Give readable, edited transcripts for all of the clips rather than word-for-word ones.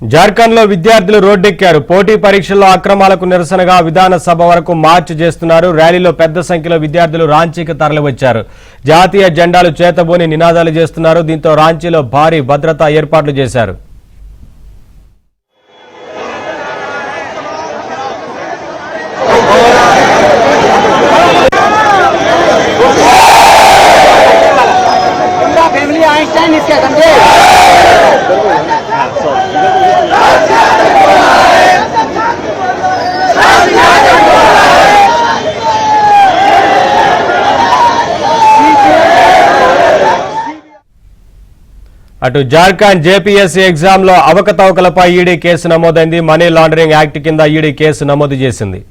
జార్ఖండ్లో విద్యార్థులు రోడ్డెక్కారు. పోటీ పరీక్షల్లో అక్రమాలకు నిరసనగా విధానసభ వరకు మార్చ్ చేస్తున్నారు. ర్యాలీలో పెద్ద సంఖ్యలో విద్యార్థులు రాంచీకి తరలివచ్చారు. జాతీయ జెండాలు చేతబూని నినాదాలు చేస్తున్నారు. దీంతో రాంచీలో భారీ భద్రతా ఏర్పాట్లు చేశారు. అటు జార్ఖండ్ జేపీఎస్సీ ఎగ్జామ్లో అవకతవకలపై ఈడీ కేసు నమోదైంది. మనీ లాండరింగ్ యాక్ట్ కింద ఈడీ కేసు నమోదు చేసింది.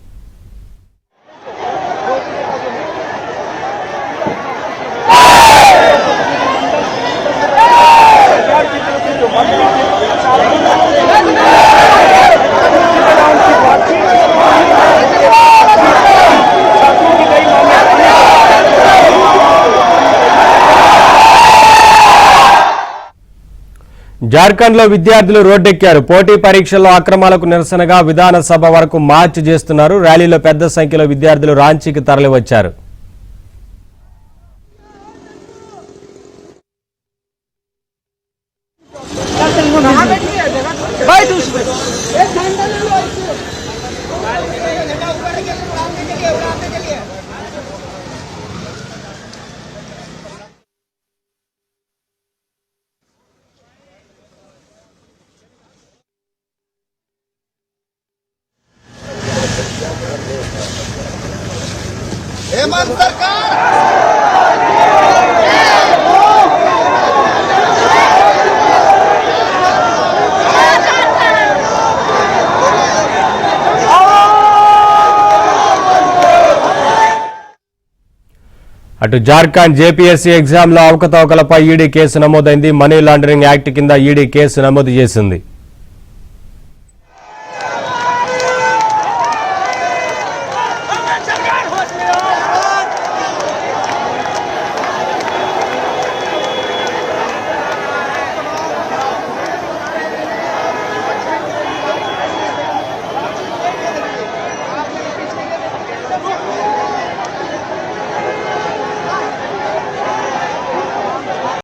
జార్ఖండ్లో విద్యార్థులు రోడ్డెక్కారు. పోటీ పరీక్షల్లో అక్రమాలకు నిరసనగా విధానసభ వరకు మార్చ్ చేస్తున్నారు. ర్యాలీలో పెద్ద సంఖ్యలో విద్యార్థులు రాంచీకి తరలివచ్చారు. हेमंत सरकार అటు జార్ఖండ్ జేపీఎస్సీ ఎగ్జామ్లో అవకతవకలపై ఈడీ కేసు నమోదైంది. మనీ లాండరింగ్ యాక్ట్ కింద ఈడీ కేసు నమోదు చేసింది.